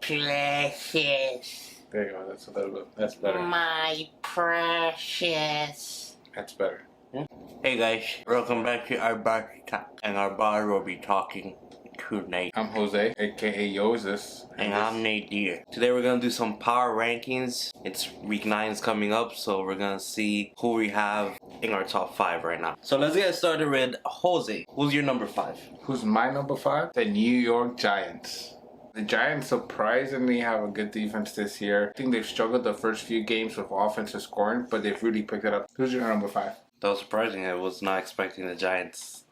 precious. There you go. That's a little bit. That's better. My precious. That's better. Hey guys, welcome back to our bar talk. And our bar will be talking tonight. I'm Jose, aka Yozis. And I'm Nadir. Today we're gonna do some power rankings. It's week 9 is coming up, so we're gonna see who we have in our top 5 right now. So let's get started with Jose. Who's your number 5? Who's my number 5? The New York Giants. The Giants surprisingly have a good defense this year. I think they've struggled the first few games with offensive scoring, but they've really picked it up. Who's your number 5? That was surprising. I was not expecting the Giants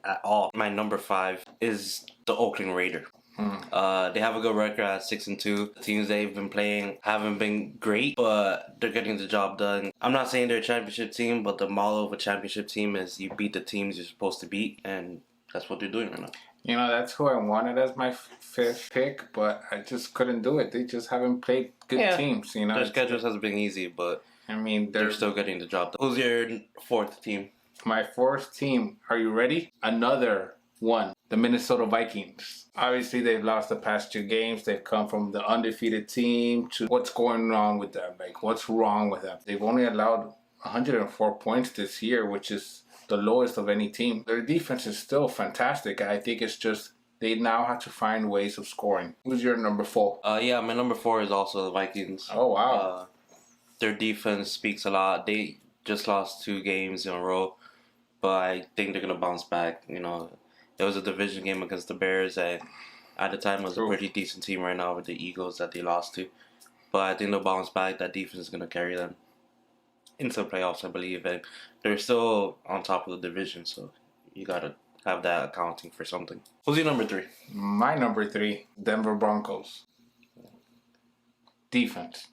at all. My number 5 is the Oakland Raiders. They have a good record at 6-2. The teams they've been playing haven't been great, but they're getting the job done. I'm not saying they're a championship team, but the model of a championship team is you beat the teams you're supposed to beat, and that's what they're doing right now. You know, that's who I wanted as my 5th pick, but I just couldn't do it. They just haven't played good teams, you know. Their schedules has been easy, but I mean, they're still getting the job done. Who's your 4th team? My 4th team, are you ready? Another one, the Minnesota Vikings. Obviously, they've lost the past 2 games. They've come from the undefeated team to what's going on with them. Like, what's wrong with them? They've only allowed 104 points this year, which is the lowest of any team. Their defense is still fantastic. I think it's just they now have to find ways of scoring. Who's your number 4? Yeah, my number 4 is also the Vikings. Oh, wow. Their defense speaks a lot. They just lost 2 games in a row, but I think they're going to bounce back. You know, it was a division game against the Bears, and at the time it was a pretty decent team right now with the Eagles that they lost to. But I think they'll bounce back. That defense is going to carry them into the playoffs, I believe. And they're still on top of the division, so you got to have that accounting for something. Who's your number 3? My number 3, Denver Broncos. Defense.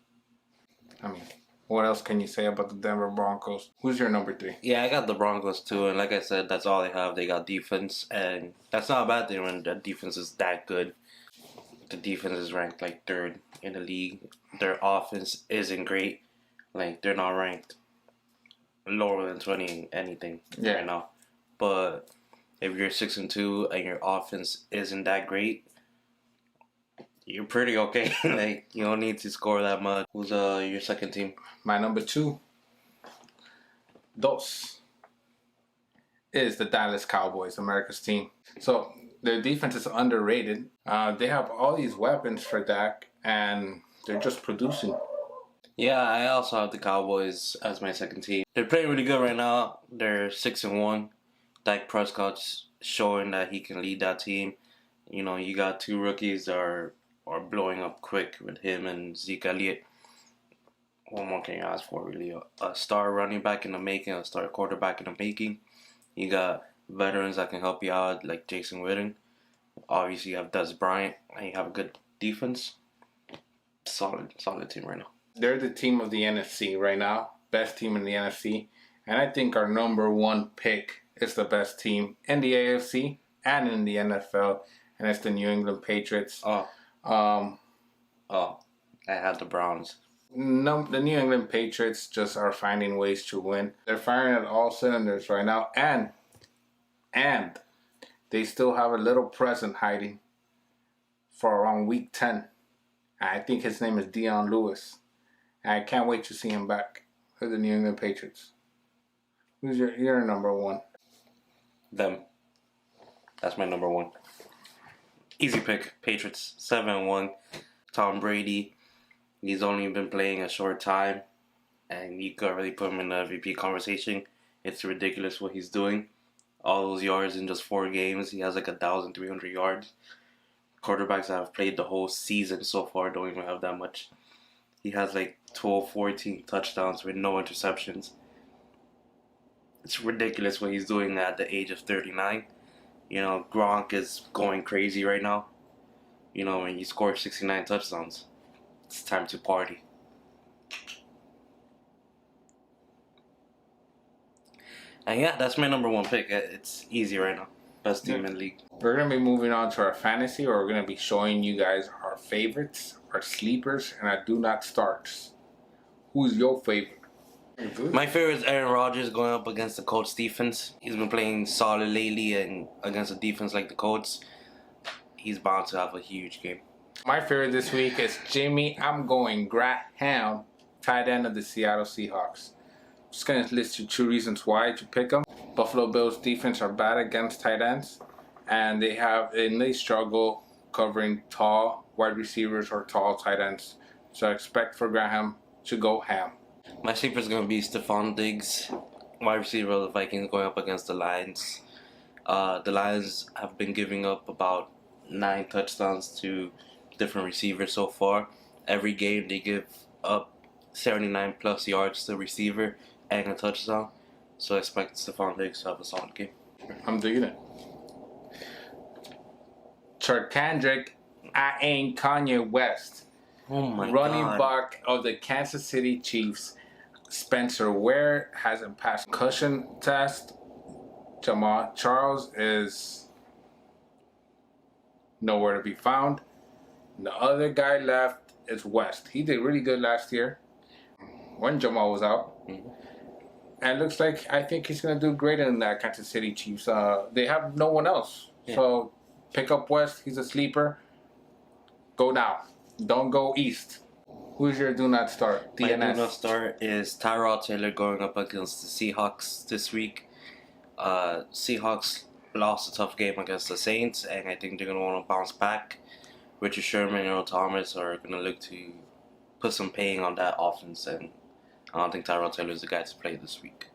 I mean, what else can you say about the Denver Broncos? Who's your number 3? Yeah, I got the Broncos too, and like I said, that's all they have. They got defense, and that's not a bad thing when the defense is that good. The defense is ranked like 3rd in the league. Their offense isn't great. Like, they're not ranked lower than 20 in anything right now. But if you're 6-2 and your offense isn't that great, you're pretty okay. Like, you don't need to score that much. Who's your 2nd team? My number 2, is the Dallas Cowboys, America's team. So their defense is underrated. They have all these weapons for Dak, and they're just producing. Yeah, I also have the Cowboys as my 2nd team. They're playing really good right now. They're 6-1. Dak Prescott's showing that he can lead that team. You know, you got 2 rookies that are blowing up quick with him and Zeke Elliott. What more can you ask for, really? A star running back in the making, a star quarterback in the making. You got veterans that can help you out, like Jason Witten. Obviously, you have Dez Bryant, and you have a good defense. Solid team right now. They're the team of the NFC right now. Best team in the NFC. And I think our number 1 pick is the best team in the AFC and in the NFL. And it's the New England Patriots. I had the Browns. No, the New England Patriots just are finding ways to win. They're firing at all cylinders right now. And they still have a little present hiding for around week 10. I think his name is Dion Lewis. I can't wait to see him back for the New England Patriots. Who's your number 1? Them. That's my number 1. Easy pick. Patriots 7-1. Tom Brady. He's only been playing a short time, and you can't really put him in the MVP conversation. It's ridiculous what he's doing. All those yards in just 4 games. He has like 1,300 yards. Quarterbacks that have played the whole season so far don't even have that much. He has like 12, 14 touchdowns with no interceptions. It's ridiculous what he's doing at the age of 39. You know, Gronk is going crazy right now. You know, when you score 69 touchdowns, it's time to party. And yeah, that's my number 1 pick. It's easy right now. Best team in the league. We're going to be moving on to our fantasy, where we're going to be showing you guys our favorites, our sleepers, and our do not starts. Who's your favorite? My favorite is Aaron Rodgers going up against the Colts defense. He's been playing solid lately, and against a defense like the Colts, he's bound to have a huge game. My favorite this week is Jimmy. I'm going Graham, tight end of the Seattle Seahawks. Just going to list you 2 reasons why to pick them. Buffalo Bills defense are bad against tight ends, and they struggle covering tall wide receivers or tall tight ends. So I expect for Graham to go ham. My sleeper is going to be Stephon Diggs, wide receiver of the Vikings, going up against the Lions. The Lions have been giving up about 9 touchdowns to different receivers so far. Every game they give up 79 plus yards to the receiver and a touchdown. So I expect Stephon Diggs to have a solid game. I'm digging it. Charkandrick, I ain't Kanye West. Oh my Running God. back of the Kansas City Chiefs. Spencer Ware hasn't passed concussion test. Jamal Charles is nowhere to be found. The other guy left is West. He did really good last year when Jamal was out. Mm-hmm. And it looks like I think he's going to do great in that Kansas City Chiefs. They have no one else. Yeah. So pick up West. He's a sleeper. Go down. Don't go east. Who's your do not start? My DNS. do not start is Tyrod Taylor going up against the Seahawks this week. Seahawks lost a tough game against the Saints, and I think they're going to want to bounce back. Richard Sherman and Earl Thomas are going to look to put some pain on that offense, and I don't think Tyrod Taylor is the guy to play this week.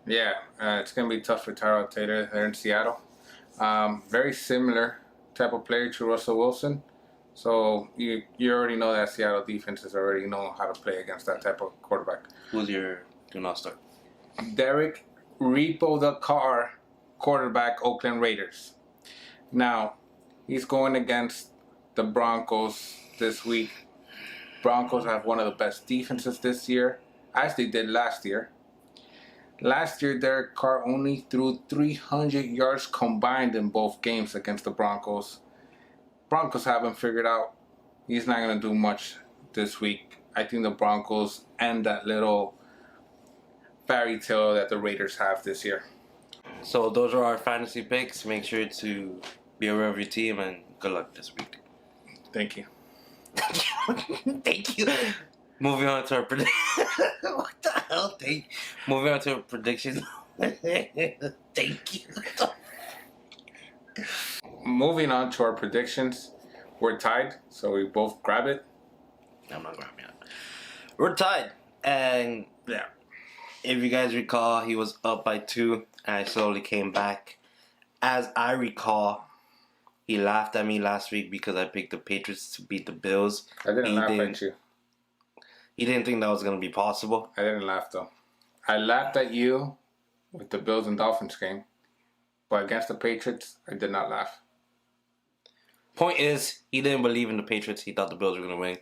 Yeah, it's going to be tough for Tyrod Taylor there in Seattle. Very similar type of player to Russell Wilson. So you already know that Seattle defenses already know how to play against that type of quarterback. Who's your do not start? Derek Repo the Car, quarterback, Oakland Raiders. Now, he's going against the Broncos this week. Broncos have one of the best defenses this year, as they did last year. Last year, Derek Carr only threw 300 yards combined in both games against the Broncos. Broncos haven't figured out he's not going to do much this week. I think the Broncos end that little fairy tale that the Raiders have this year. So those are our fantasy picks. Make sure to be aware of your team, and good luck this week. Thank you. Thank you. Moving on to our what the hell? Moving on to our predictions. Thank you. Moving on to our predictions. We're tied, so we both grab it. I'm not grabbing it. We're tied, and Yeah. if you guys recall, he was up by 2, and I slowly came back. As I recall, he laughed at me last week because I picked the Patriots to beat the Bills. I didn't laugh didn't- at you. He didn't think that was going to be possible. I didn't laugh though. I laughed at you with the Bills and Dolphins game, but against the Patriots, I did not laugh. Point is, he didn't believe in the Patriots. He thought the Bills were going to win.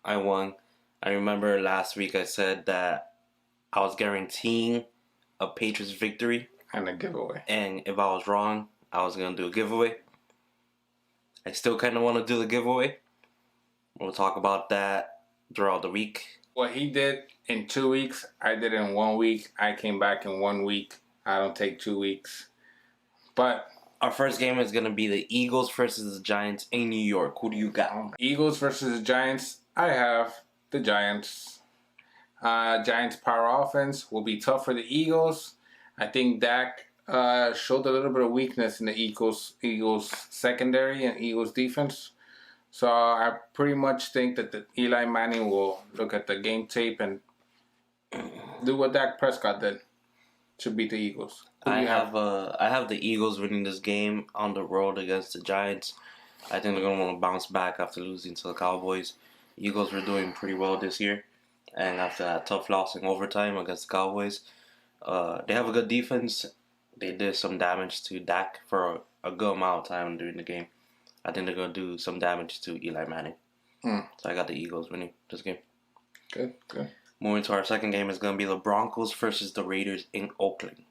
I won. I remember last week I said that I was guaranteeing a Patriots victory, And a giveaway. and if I was wrong, I was going to do a giveaway. I still kind of want to do the giveaway. We'll talk about that throughout the week. What he did in 2 weeks, I did in 1 week. I came back in 1 week. I don't take 2 weeks. But Our first game is going to be the Eagles versus the Giants in New York. Who do you got? Eagles versus the Giants, I have the Giants. Giants' power offense will be tough for the Eagles. I think Dak showed a little bit of weakness in the Eagles secondary and Eagles defense. So I pretty much think that the Eli Manning will look at the game tape and do what Dak Prescott did to beat the Eagles. Who do I you have the Eagles winning this game on the road against the Giants. I think they're going to want to bounce back after losing to the Cowboys. Eagles were doing pretty well this year, and after that tough loss in overtime against the Cowboys, they have a good defense. They did some damage to Dak for a good amount of time during the game. I think they're going to do some damage to Eli Manning. So I got the Eagles winning this game. Good. Moving to our second game is going to be the Broncos versus the Raiders in Oakland.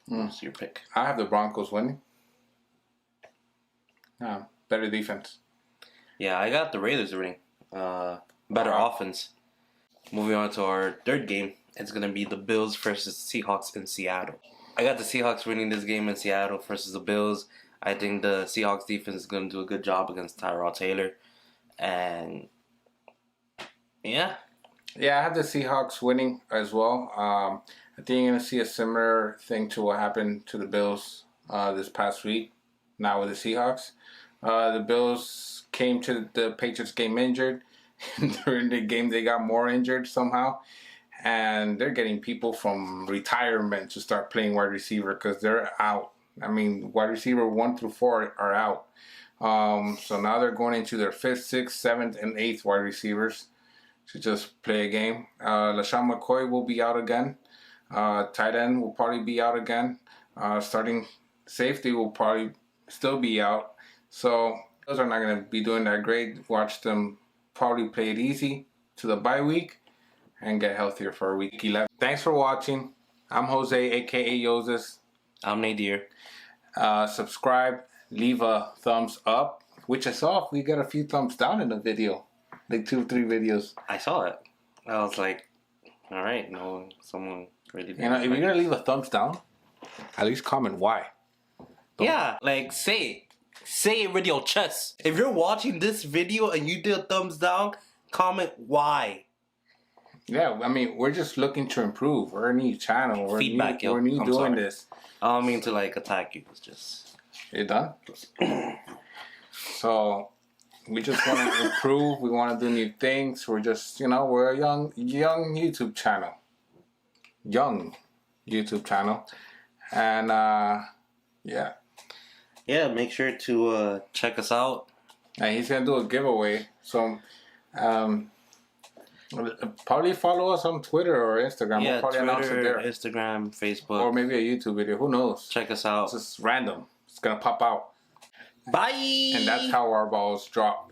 What's your pick? I have the Broncos winning. Better defense. Yeah, I got the Raiders winning. Better offense. Moving on to our third game, it's going to be the Bills versus Seahawks in Seattle. I got the Seahawks winning this game in Seattle versus the Bills. I think the Seahawks defense is going to do a good job against Tyrod Taylor. And yeah. Yeah, I have the Seahawks winning as well. I think you're going to see a similar thing to what happened to the Bills this past week, now with the Seahawks. The Bills came to the Patriots game injured. During the game, they got more injured somehow. And they're getting people from retirement to start playing wide receiver because they're out. I mean, wide receiver 1 through 4 are out. So now they're going into their 5th, 6th, 7th, and 8th wide receivers to just play a game. LaShawn McCoy will be out again. Tight end will probably be out again. Starting safety will probably still be out. So those are not going to be doing that great. Watch them probably play it easy to the bye week and get healthier for week 11. Thanks for watching. I'm Jose, aka Yoses. I'm Nadir. Subscribe, leave a thumbs up, which I saw we got a few thumbs down in the video. Like 2 or 3 videos. I saw it. I was like, all right, no, someone really did. You know, if you're going to leave a thumbs down, at least comment why. Yeah, like say it with your chest. If you're watching this video and you did a thumbs down, comment why. Yeah, I mean, we're just looking to improve. We're a new channel. We're Feedback, new, we're new I'm doing sorry. this. I don't mean to like attack you. It's just You done? So, we just want to improve. We want to do new things. We're just, we're a young YouTube channel. Young YouTube channel. And, yeah. Yeah, make sure to check us out. And he's going to do a giveaway. So, probably follow us on Twitter or Instagram. Yeah, we'll probably announce it Twitter, there. Instagram, Facebook. Or maybe a YouTube video. Who knows? Check us out. It's just random. It's going to pop out. Bye! And that's how our balls drop.